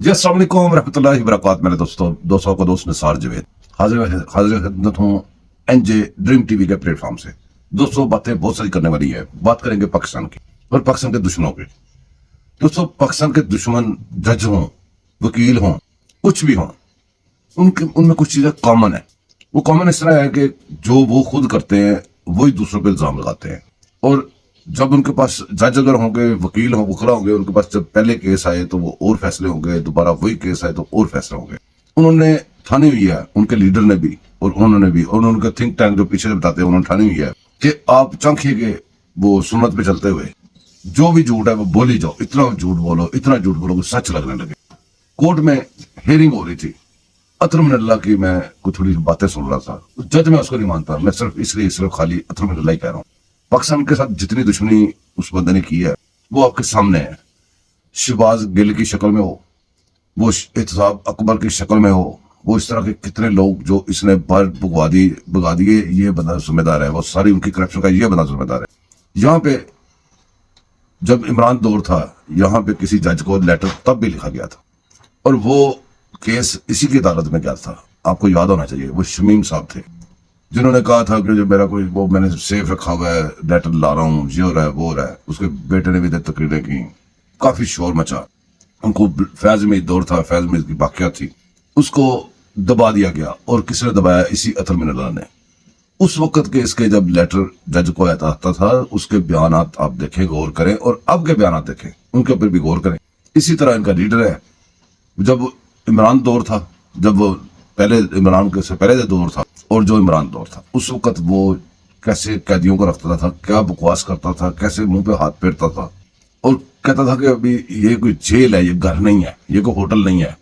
जी अस्सलाम वालेकुम रहमतुल्लाहि व बरकातहू। मेरे दोस्तों का दोस्त निसार जवेद हाजिर खिदमत हूँ एनजे ड्रीम टीवी के प्लेटफॉर्म से। दोस्तों बातें बहुत सारी करने वाली है। बात करेंगे पाकिस्तान की और पाकिस्तान के दुश्मनों की। दोस्तों पाकिस्तान के दुश्मन जज हों, वकील हों, कुछ भी हों, उनके उनमें कुछ चीजें कॉमन है। वो कॉमन इस तरह है कि जो वो खुद करते हैं वही दूसरों पे इल्जाम लगाते हैं। और जब उनके पास जज अगर होंगे, वकील हों, वकला होंगे, उनके पास जब पहले केस आए तो वो और फैसले होंगे, दोबारा वही केस आए तो और फैसले होंगे। उन्होंने ठानी हुई है, उनके लीडर ने भी और उन्होंने भी, और उनके थिंक टैंक जो पीछे से बताते हैं उन्होंने ठानी हुई है कि आप चांखिए के वो सुन्नत पे चलते हुए जो भी झूठ है वो बोली जाओ, इतना झूठ बोलो, इतना झूठ बोलो कि सच लगने लगे। कोर्ट में हेयरिंग हो रही थी, अतर मिन अल्लाह की मैं कुछ थोड़ी बातें सुन रहा था। जज मैं उसको नहीं मानता, मैं सिर्फ खाली अतर मिन अल्लाह ही कह रहा हूँ। पाकिस्तान के साथ जितनी दुश्मनी उस बंदे ने की है वो आपके सामने है। शहबाज गिल की शक्ल में हो, वो एहतसाब अकबर की शक्ल में हो, वो इस तरह के कितने लोग जो इसने बाहर भगा दिए, ये बंदा जिम्मेदार है। वो सारी उनकी करप्शन का ये बंदा जिम्मेदार है। यहाँ पे जब इमरान दौर था, यहाँ पे किसी जज को लेटर तब भी लिखा गया था और वो केस इसी की अदालत में गया था। आपको याद होना चाहिए, वो शमीम साहब थे जिन्होंने कहा था कि जो मेरा कोई वो मैंने सेफ रखा हुआ है, लेटर ला रहा हूँ, ये हो रहा है वो हो रहा है। उसके बेटे ने भी तकरीरें की, काफी शोर मचा। उनको फैज में दौर था, फैज में की वाकया थी, उसको दबा दिया गया। और किसने दबाया? इसी अतर मिन अल्लाह ने। उस वक्त के इसके जब लेटर जज को आता था, उसके बयान आप देखें, गौर करें, और अब के बयान देखें, उनके ऊपर भी गौर करें। इसी तरह इनका लीडर है। जब इमरान दौर था, जब वो पहले इमरान के से पहले दौर था और जो इमरान दौर था, उस वक्त वो कैसे कैदियों को रखता था, क्या बकवास करता था, कैसे मुंह पे हाथ फेरता था और कहता था कि अभी ये कोई जेल है, ये घर नहीं है, ये कोई होटल नहीं है।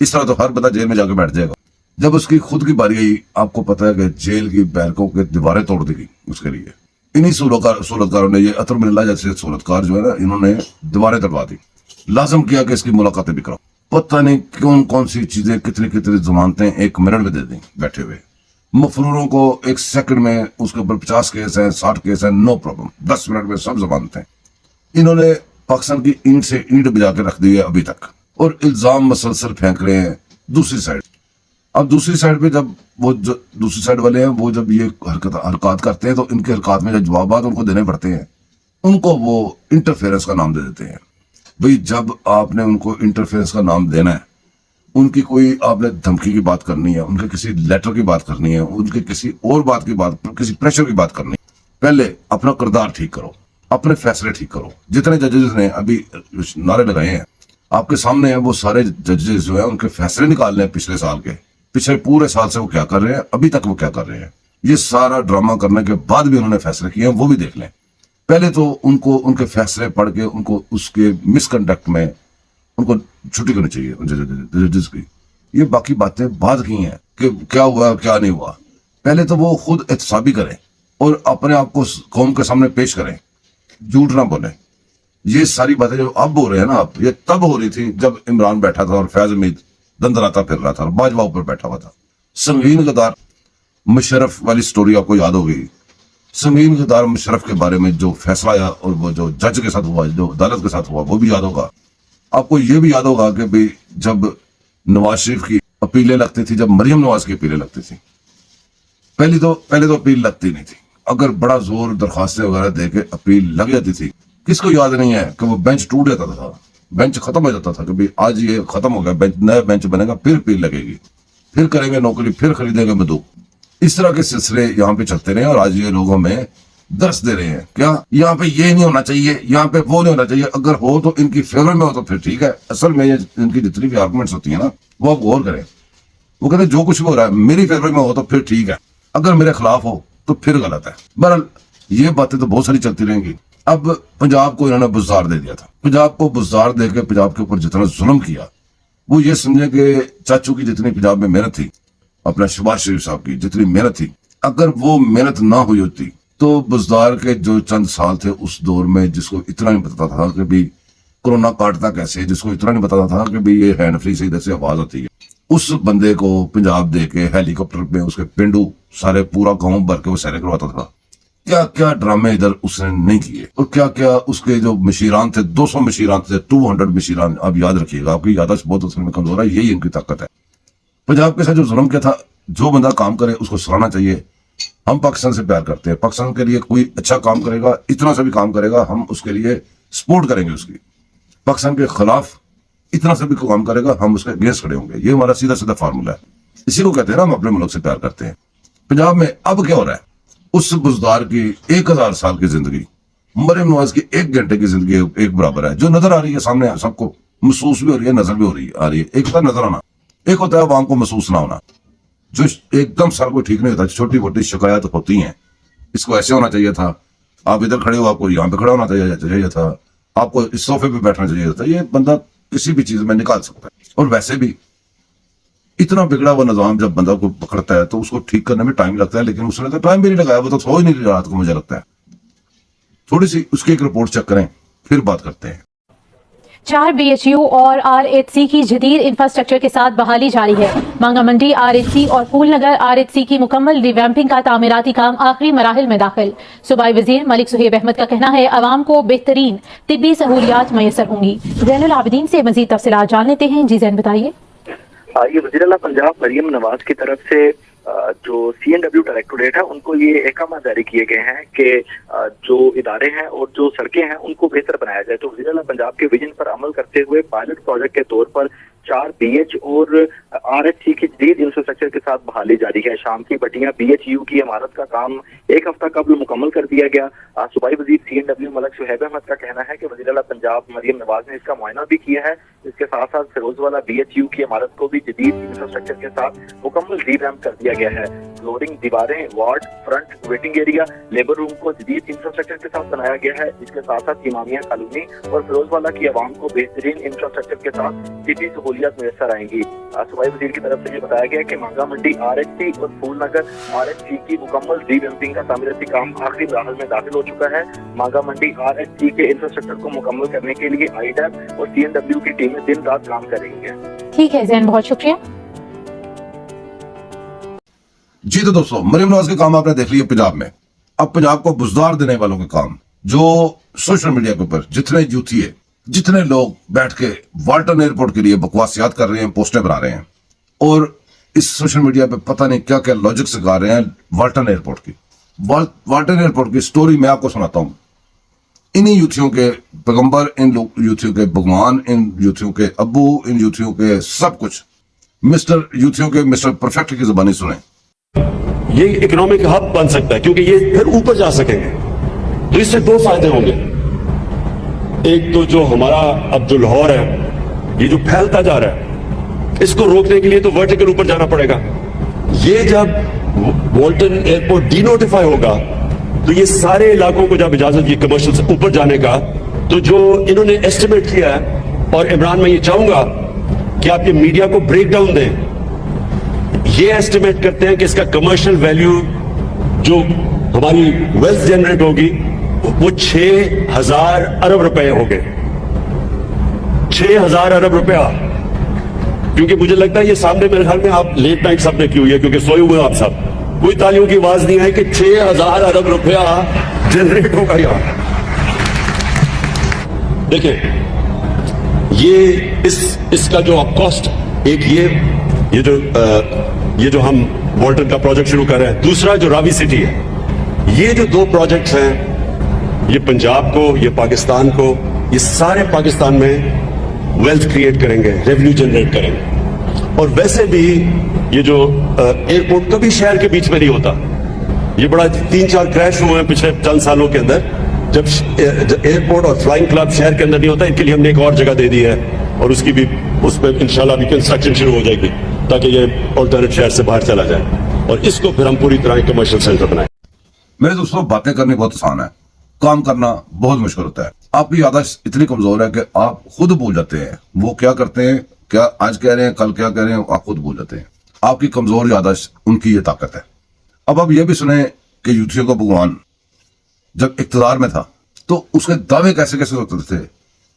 इस तरह तो हर बंदा जेल में जाकर बैठ जाएगा। जब उसकी खुद की बारी आई, आपको पता है कि जेल की बैरकों की दीवारें तोड़ दी गई उसके लिए। इन्हीं सूरतकारों ने, ये अतर मिन अल्लाह जैसे सूरतकार जो है ना, इन्होंने दीवारें तोड़वा दी। लाजम किया कि इसकी मुलाकातें भी कराओ। पता नहीं कौन सी चीजें, कितनी कितनी जमानतें एक मिनट में दे दें बैठे हुए। मफरूरों को एक सेकंड में उसके ऊपर 50 केस हैं, 60 केस हैं, नो प्रॉब्लम, 10 मिनट में सब जमानत हैं। इन्होंने पाकिस्तान की ईंट से ईंट बजा के रख दी है अभी तक, और इल्जाम मसलसल फेंक रहे हैं दूसरी साइड। अब दूसरी साइड पे जब वो जो दूसरी साइड वाले हैं, वो जब ये हरकत करते हैं तो इनके हरकत में जो जवाब उनको देने पड़ते हैं, उनको वो इंटरफेरेंस का नाम दे देते हैं। भाई जब आपने उनको इंटरफेरेंस का नाम देना है, उनकी कोई आपने धमकी की बात करनी है, उनके किसी लेटर की बात करनी है, उनके किसी और बात की बात, किसी प्रेशर की बात करनी है, पहले अपना किरदार ठीक करो, अपने फैसले ठीक करो। जितने जजेस ने अभी नारे लगाए हैं आपके सामने हैं, वो सारे जजेस जो है उनके फैसले निकालने हैं पिछले साल के, पिछले पूरे साल से वो क्या कर रहे हैं, अभी तक वो क्या कर रहे हैं। ये सारा ड्रामा करने के बाद भी उन्होंने फैसले किए हैं, वो भी देख लें। पहले तो उनको उनके फैसले पढ़ के उनको उसके मिसकंडक्ट में उनको छुट्टी करनी चाहिए जजेस की। ये बाकी बातें बाद की हैं कि क्या हुआ क्या नहीं हुआ। पहले तो वो खुद एहतसाबी करें और अपने आप को कौम के सामने पेश करें, झूठ ना बोले। ये सारी बातें जो अब हो रहे हैं ना, आप, ये तब हो रही थी जब इमरान बैठा था और फैज हमीद दंदराता फिर रहा था और बाजवा ऊपर बैठा हुआ था। संगीन गद्दार मुशर्रफ वाली स्टोरी आपको याद होगी। संगीन गद्दार मुशर्रफ के बारे में जो फैसला आया और वो जो जज के साथ हुआ, जो अदालत के साथ हुआ, वो भी याद होगा आपको। ये भी याद होगा कि भाई जब नवाज शरीफ की अपीलें लगती थी, जब मरियम नवाज की अपीलें लगती थी, पहले तो अपील लगती नहीं थी। अगर बड़ा जोर दरखास्तें वगैरह दे के अपील लग जाती थी, किसको याद नहीं है कि वो बेंच टूट जाता था, बेंच खत्म हो जाता था कि भाई आज ये खत्म हो गया, बेंच नया बेंच बनेगा, फिर अपील लगेगी, फिर करेंगे नौकरी, फिर खरीदेंगे बंदूक। इस तरह के सिलसिले यहाँ पे चलते रहे और आज ये लोगों में दर्श दे रहे हैं। क्या यहाँ पे ये नहीं होना चाहिए, यहाँ पे वो नहीं होना चाहिए। अगर हो तो इनकी फेवर में हो तो फिर ठीक है। असल में ये इनकी जितनी भी आर्गुमेंट्स होती है ना, वो आप गौर करें। वो कहते हैं जो कुछ भी हो रहा है मेरी फेवर में हो तो फिर ठीक है, अगर मेरे खिलाफ हो तो फिर गलत है। बहरहाल ये बातें तो बहुत सारी चलती रहेंगी। अब पंजाब को इन्होंने बुज़दार दे दिया था। पंजाब को बुज़दार दे के पंजाब के ऊपर जितना जुल्म किया, वो ये समझे कि चाचू की जितनी पंजाब में मेहनत थी, अपना शहबाज शरीफ साहब की जितनी मेहनत थी, अगर वो मेहनत ना हुई होती तो बुज़दार के जो चंद साल थे उस दौर में, जिसको इतना नहीं पता था कि भाई कोरोना काटता कैसे, जिसको इतना नहीं पता था कि भाई ये हैंड फ्री से इधर से आवाज आती है, उस बंदे को पंजाब दे के हेलीकॉप्टर में उसके पिंडू सारे पूरा गांव भर के वो सैर करवाता था। کیا کیا ڈرامے ادھر اس نے نہیں کیے، اور کیا کیا اس کے جو مشیران تھے، 200 مشیران تھے، 200 مشیران. آپ یاد رکھیے گا، آپ کی یادداشت بہت اصل میں کمزور ہے، یہی ان کی طاقت ہے. پنجاب کے ساتھ جو ظلم کیا تھا، جو بندہ کام کرے اس کو سراہنا چاہیے. ہم پاکستان سے پیار کرتے ہیں، پاکستان کے لیے کوئی اچھا کام کرے گا، اتنا سا بھی کام کرے گا، ہم اس کے لیے سپورٹ کریں گے. اس کی پاکستان کے خلاف اتنا سا بھی کام کرے گا، ہم اس کے اگینسٹ کھڑے ہوں گے. یہ ہمارا سیدھا سیدھا فارمولا ہے. اسی کو کہتے ہیں نا ہم اپنے ملک سے پیار کرتے ہیں. پنجاب میں اب کیا ہو رہا ہے؟ اس بزدار کی 1000 سال کی زندگی، مریم نواز کی 1 گھنٹے کی زندگی ایک برابر ہے، جو نظر آ رہی ہے سامنے سب کو، محسوس بھی ہو رہی ہے، نظر بھی ہو رہی ہے، آ رہی ہے. ایک ہوتا ہے نظر آنا، ایک ہوتا ہے عوام کو محسوس نہ ہونا. جو ایک دم سر کو ٹھیک نہیں ہوتا، چھوٹی موٹی شکایات ہوتی ہیں. اس کو ایسے ہونا چاہیے تھا، آپ ادھر کھڑے ہو، آپ کو یہاں پہ کھڑا ہونا چاہیے تھا، آپ کو اس صوفے پہ بیٹھنا چاہیے تھا. یہ بندہ کسی بھی چیز میں نکال سکتا ہے. اور ویسے بھی اتنا بگڑا ہوا نظام جب بندہ کو پکڑتا ہے تو اس کو ٹھیک کرنے میں ٹائم لگتا ہے، لیکن اس نے تو ٹائم بھی نہیں لگایا، وہ تو سو ہی نہیں رات کو. مجھے لگتا ہے تھوڑی سی اس کی ایک رپورٹ چیک کریں، پھر بات کرتے ہیں. 4 BHU اور RHC کی جدید انفراسٹرکچر کے ساتھ بحالی جاری ہے. مانگا منڈی RHC اور پھول نگر RHC کی مکمل ریویمپنگ کا تعمیراتی کام آخری مراحل میں داخل. صوبائی وزیر ملک صہیب احمد کا کہنا ہے عوام کو بہترین طبی سہولیات میسر ہوں گی. زین العابدین سے مزید تفصیلات جان لیتے ہیں. جی زین بتائیے. یہ وزیر اعلیٰ پنجاب مریم نواز کی طرف سے جو CNW ڈائریکٹوریٹ ہے ان کو یہ احکامات جاری کیے گئے ہیں کہ جو ادارے ہیں اور جو سڑکیں ہیں ان کو بہتر بنایا جائے. تو وزیر اعلیٰ پنجاب کے ویژن پر عمل کرتے ہوئے پائلٹ پروجیکٹ کے طور پر 4 BH اور RHC کی جدید انفراسٹرکچر کے ساتھ بحالی جاری ہے. شام کی بٹیاں BHU کی عمارت کا کام 1 ہفتہ قبل مکمل کر دیا گیا. صوبائی وزیر CNW ملک صہیب احمد کا کہنا ہے کہ وزیر اعلیٰ پنجاب مریم نواز نے اس کا معائنہ بھی کیا ہے. اس کے ساتھ ساتھ فیروز والا BHU کی عمارت کو بھی جدید انفراسٹرکچر کے ساتھ مکمل ری ویمپ کر دیا گیا ہے. فلورنگ، دیواریں، ward, front, waiting area, labour room کو جدید انفراسٹرکچر کے ساتھ بنایا گیا ہے. اس کے ساتھ ساتھ امامیہ کالونی اور فیروز والا کی عوام کو بہترین انفراسٹرکچر کے ساتھ طبی سہولیات میسر آئیں گی. صوبائی وزیر کی طرف سے یہ بتایا گیا کہ مانگا منڈی RHC اور پھول نگر RHC کی مکمل ری ویمپنگ کا تعمیراتی کام آخری مراحل میں داخل ہو چکا ہے. مانگا منڈی RHC کے انفراسٹرکچر کو مکمل کرنے کے لیے IDAP اور CNW کی ٹیمیں دن رات کام کریں گے. ٹھیک ہے زین، بہت شکریہ. جی تو دوستو، مریم نواز کے کام آپ نے دیکھ لیے پنجاب میں. اب پنجاب کو بزدار دینے والوں کے کام، جو سوشل میڈیا کے اوپر جتنے یوتھی ہے، جتنے لوگ بیٹھ کے والٹن ایئرپورٹ کے لیے بکواسیات کر رہے ہیں، پوسٹیں بنا رہے ہیں، اور اس سوشل میڈیا پہ پتہ نہیں کیا کیا لاجک سکھا رہے ہیں والٹن ایئرپورٹ کی. والٹن ایئرپورٹ کی سٹوری میں آپ کو سناتا ہوں. انہی یوتھیوں کے پیغمبر، ان یوتھیوں کے بھگوان، ان یوتھیوں کے ابو، ان یوتھیوں کے سب کچھ، یوتھیوں کے مسٹر پرفیکٹ کی زبانی سنیں. یہ اکنامک ہب بن سکتا ہے کیونکہ یہ پھر اوپر جا سکیں گے. تو اس سے 2 فائدے ہوں گے. ایک تو جو ہمارا اب جو لاہور ہے یہ جو پھیلتا جا رہا ہے، اس کو روکنے کے لیے تو ورٹیکل اوپر جانا پڑے گا. یہ جب والٹن ایئرپورٹ ڈی نوٹیفائی ہوگا تو یہ سارے علاقوں کو جب اجازت یہ کمرشل سے اوپر جانے کا، تو جو انہوں نے ایسٹیمیٹ کیا ہے، اور عمران میں یہ چاہوں گا کہ آپ یہ میڈیا کو بریک ڈاؤن دیں، یہ ایسٹیمیٹ کرتے ہیں کہ اس کا کمرشل ویلیو جو ہماری ویلتھ جنریٹ ہوگی وہ 6000 ارب روپے ہو گئے. 6000 ارب روپیہ. کیونکہ مجھے لگتا ہے یہ سامنے میرے خیال میں آپ لیٹ نائٹ سب نے کی ہوئی ہے، کیونکہ سوئے ہوئے آپ سب، کوئی تالیوں کی آواز نہیں آئی کہ 6000 ارب روپیہ جنریٹ ہوگا یہاں. دیکھیں یہ اس کا جو آپ کاسٹ، ایک یہ جو ہم والٹن کا پروجیکٹ شروع کر رہے ہیں، دوسرا جو راوی سٹی ہے، یہ جو 2 پروجیکٹس ہیں یہ پنجاب کو، یہ پاکستان کو، یہ سارے پاکستان میں ویلتھ کریٹ کریں گے، ریونیو جنریٹ کریں گے. اور ویسے بھی یہ جو ایئرپورٹ کبھی شہر کے بیچ میں نہیں ہوتا. یہ بڑا 3-4 کریش ہوئے ہیں پچھلے چند سالوں کے اندر جب ایئرپورٹ اور فلائنگ کلب شہر کے اندر نہیں ہوتا. ان کے لیے ہم نے ایک اور جگہ دے دی ہے اور اس کی بھی اس پہ انشاءاللہ بھی کنسٹرکشن شروع ہو جائے گی تاکہ یہ آلٹرنیٹ شہر سے باہر چلا جائے اور اس کو پھر ہم پوری طرح کمرشل سینٹر بنائیں. میرے دوستوں، باتیں کرنی بہت آسان ہے، کام کرنا بہت مشکل ہوتا ہے. آپ کی یادداشت اتنی کمزور ہے کہ آپ خود بھول جاتے ہیں وہ کیا کرتے ہیں، کیا آج کہہ رہے ہیں، کل کیا کہہ رہے ہیں، آپ خود بھول جاتے ہیں. آپ کی کمزور یادداشت ان کی یہ طاقت ہے. اب آپ یہ بھی سنیں کہ یوتھیوں کا بھگوان جب اقتدار میں تھا تو اس کے دعوے کیسے کیسے ہوتے تھے،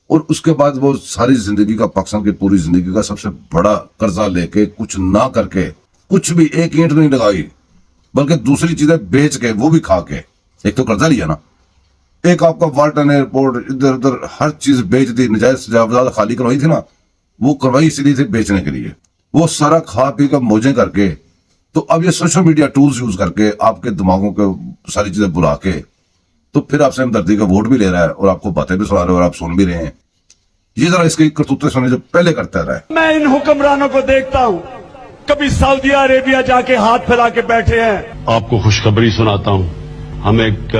اور اس کے بعد وہ ساری زندگی کا، پاکستان کی پوری زندگی کا سب سے بڑا قرضہ لے کے، کچھ نہ کر کے، کچھ بھی ایک اینٹ نہیں لگائی، بلکہ دوسری چیزیں بیچ کے، وہ بھی کھا کے، एक तो कर्जा लिया ना, एक आपका वाल्टन एयरपोर्ट इधर उधर हर चीज बेच दी, नजायज ज्यादा खाली करवाई थी ना, वो करवाई इसलिए थी बेचने के लिए, वो सारा खा पी कर मौजें करके, तो अब ये सोशल मीडिया टूल्स यूज करके आपके दिमागों को सारी चीजें बुला के तो फिर आपसे हमदर्दी का वोट भी ले रहा है और आपको बातें भी सुना रहे हैं और आप सुन भी रहे हैं। ये जरा इसकी करतूतें सुने जो पहले करता रहा है। मैं इन हुक्मरानों को देखता हूं, कभी सऊदी अरेबिया जाके हाथ फैला के बैठे हैं। आपको खुशखबरी सुनाता हूं, हमें एक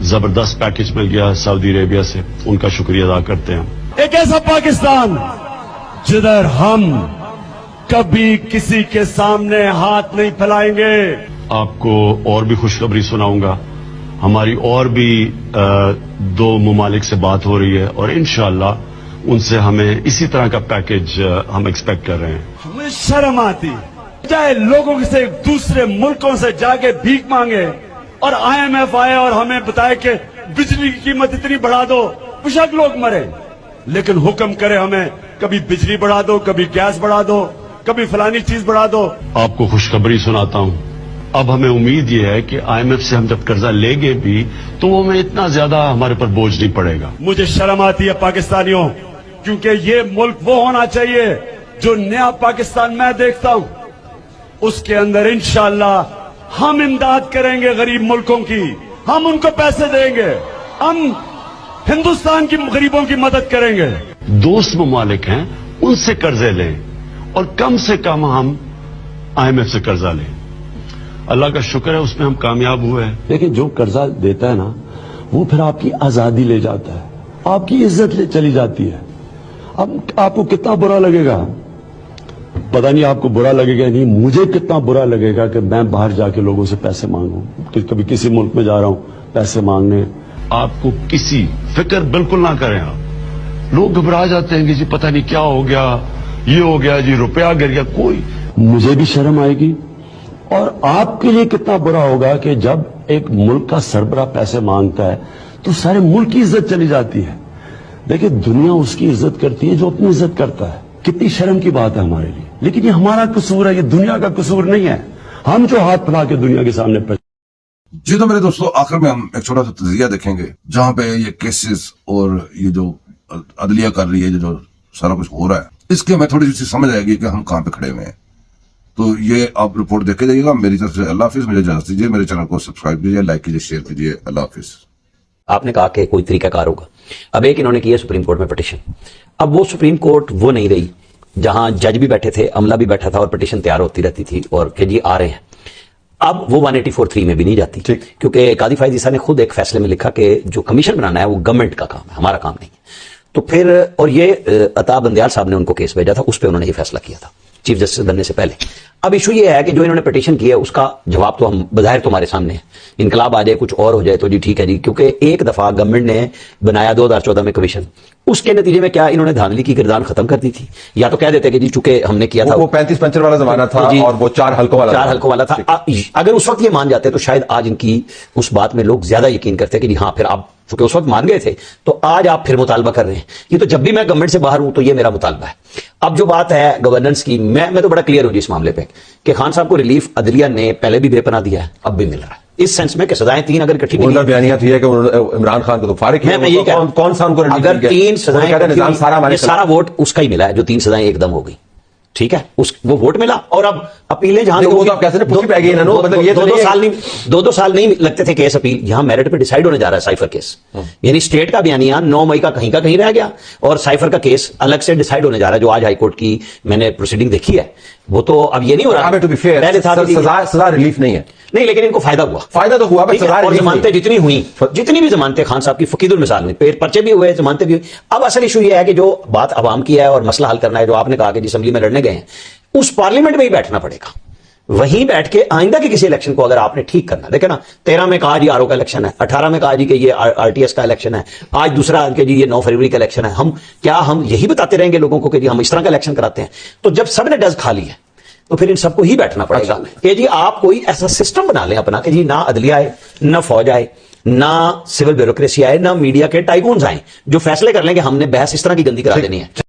जबरदस्त पैकेज मिल गया सऊदी अरेबिया से, उनका शुक्रिया अदा करते हैं। एक ऐसा पाकिस्तान जिधर हम कभी किसी के सामने हाथ नहीं फैलाएंगे। आपको और भी खुशखबरी सुनाऊंगा, हमारी और भी 2 ममालिक से बात हो रही है और इंशाअल्लाह उनसे हमें इसी तरह का पैकेज हम एक्सपेक्ट कर रहे हैं। हमें शर्म आती चाहे लोगों से दूसरे मुल्कों से जाके भीख मांगे और IMF आए और हमें बताए कि बिजली की कीमत इतनी बढ़ा दो, बेशक लोग मरे, लेकिन हुक्म करे हमें कभी बिजली बढ़ा दो, कभी गैस बढ़ा दो, कभी फलानी चीज बढ़ा दो। आपको खुशखबरी सुनाता हूं, अब हमें उम्मीद ये है कि IMF से हम जब कर्जा लेंगे भी तो वो हमें इतना ज्यादा हमारे पर बोझ नहीं पड़ेगा। मुझे शर्म आती है पाकिस्तानियों, क्योंकि ये मुल्क वो होना चाहिए जो नया पाकिस्तान मैं देखता हूं, उसके अंदर इंशाअल्लाह हम इमदाद करेंगे गरीब मुल्कों की, हम उनको पैसे देंगे, हम हिंदुस्तान की गरीबों की मदद करेंगे। दोस्त ममालिक हैं उनसे कर्जे लें और कम से कम हम IMF से कर्जा लें। अल्लाह का शुक्र है उसमें हम कामयाब हुए हैं। देखिए, जो कर्जा देता है ना वो फिर आपकी आजादी ले जाता है, आपकी इज्जत ले चली जाती है। अब आपको कितना बुरा लगेगा, पता नहीं आपको बुरा लगेगा नहीं, मुझे कितना बुरा लगेगा कि मैं बाहर जाके लोगों से पैसे मांगूं, कि कभी किसी मुल्क में जा रहा हूं पैसे मांगने। आपको किसी फिक्र बिल्कुल ना करें आप। लोग घबरा जाते हैं कि जी पता नहीं क्या हो गया, ये हो गया जी, रुपया गिर गया, कोई। मुझे भी शर्म आएगी और आपके लिए कितना बुरा होगा कि जब एक मुल्क का सरबराह पैसे मांगता है तो सारे मुल्क की इज्जत चली जाती है। देखिए, दुनिया उसकी इज्जत करती है जो अपनी इज्जत करता है। कितनी शर्म की बात है हमारे लिए, लेकिन ये हमारा कसूर है, ये दुनिया का कसूर नहीं है। हम जो हाथ फैला के दुनिया के सामने जी तो मेरे दोस्तों, आखिर में हम एक छोटा सा तजिया देखेंगे जहां पे ये केसेस और ये जो अदलिया कर रही है, जो सारा कुछ हो रहा है, इसकी हमें थोड़ी सी समझ आएगी कि हम कहां पे खड़े हुए हैं। तो ये आप रिपोर्ट देख के जाइएगा। मेरी तरफ से अल्लाह हाफिज, मुझे इजाजत दीजिए, मेरे चैनल को सब्सक्राइब कीजिए, लाइक कीजिए, शेयर कीजिए। अल्लाह हाफिज। आपने कहा कि कोई तरीकाकार होगा, अब एक इन्होंने किया सुप्रीम कोर्ट में पिटीशन। अब वो सुप्रीम कोर्ट वो नहीं रही जहां जज भी बैठे थे, अमला भी बैठा था और पिटीशन तैयार होती रहती थी और कि जी आ रहे हैं। अब वो 184(3) में भी नहीं जाती, क्योंकि कादी फायद ईसा ने खुद एक फैसले में लिखा कि जो कमीशन बनाना है वो गवर्नमेंट का काम है, हमारा काम नहीं है। तो फिर और ये अता बंदयाल साहब ने उनको केस भेजा था, उस पर उन्होंने ये फैसला किया था चीफ जस्टिस बनने से पहले। अब इशू ये है कि जो इन्होंने पिटीशन किया है उसका जवाब तो हम बज़ाहिर तुम्हारे सामने है। इनकलाब आ जाए, कुछ और हो जाए तो जी ठीक है जी, क्योंकि एक दफा गवर्नमेंट ने बनाया 2014 में कमीशन, उसके नतीजे में क्या इन्होंने धांधली की किरदार खत्म कर दी थी। या तो कह देते कि जी चूंकि हमने किया था, वो 35-55 वाला जमाना था और वो 4 हल्कों वाला था। अगर उस वक्त ये मान जाते तो शायद आज इनकी उस बात में लोग ज्यादा यकीन करते कि जी हाँ, फिर आप चूंकि उस वक्त मान गए थे तो आज आप फिर मुतालबा कर रहे हैं। ये तो जब भी मैं गवर्नमेंट से बाहर हूं तो ये मेरा मुतालबा है। अब जो बात है गवर्नेंस की, मैं तो बड़ा क्लियर हूं जी इस मामले पे कि खान साहब को रिलीफ अदलिया ने पहले भी बेपनाह दिया है, अब भी मिल रहा है, इस सेंस में कि सजाएं 3 अगर इकट्ठी मिली। बयानिया थी है कि इमरान खान को तो फारिग किया, कौन सा उनको अगर 3 सजाएं, सारा वोट उसका ही मिला है जो 3 सजाएं एकदम हो गई, ठीक है, वो वोट मिला। और अब अपीलें जहां वो तो कैसे मतलब ये 2-2 साल नहीं लगते थे केस अपील, यहां मेरिट पे डिसाइड होने जा रहा है साइफर केस। यानी स्टेट का बयानिया 9 मई का कहीं रह गया और साइफर का केस अलग से डिसाइड होने जा रहा है, जो आज हाईकोर्ट की मैंने प्रोसीडिंग देखी है। वो तो अब ये नहीं हो रहा, पहले था सजा रिलीफ नहीं है, नहीं, लेकिन इनको फायदा हुआ, तो हुआ। और जमानतें जितनी हुई, जितनी भी जमानतें खान साहब की फकीदुल मिसाल में, पर्चे भी हुए, जमानतें भी हुई। अब असल इशू ये है कि जो बात अवाम की है और मसला हल करना है, जो आपने कहा कि असेंबली में लड़ने गए हैं, उस पार्लियामेंट में ही बैठना पड़ेगा। वहीं बैठ के आइंदा के किसी इलेक्शन को अगर आपने ठीक करना, देखे ना 13 में कहा जी आरओ का इलेक्शन है, 18 में कहा जी कि ये आरटीएस का इलेक्शन है, आज दूसरा कि जी ये 9 फरवरी का इलेक्शन है। हम यही बताते रहेंगे लोगों को कि जी हम इस तरह का इलेक्शन कराते हैं? तो जब सबने डज खा ली है तो फिर इन सबको ही बैठना पड़ेगा कि जी आप कोई ऐसा सिस्टम बना लें अपना कि जी ना अदलिया आए, ना फौज आए, ना सिविल ब्यूरोक्रेसी आए, ना मीडिया के टाइकून्स आए, जो फैसले कर लें कि हमने बहस इस तरह की गंदी करा देनी है।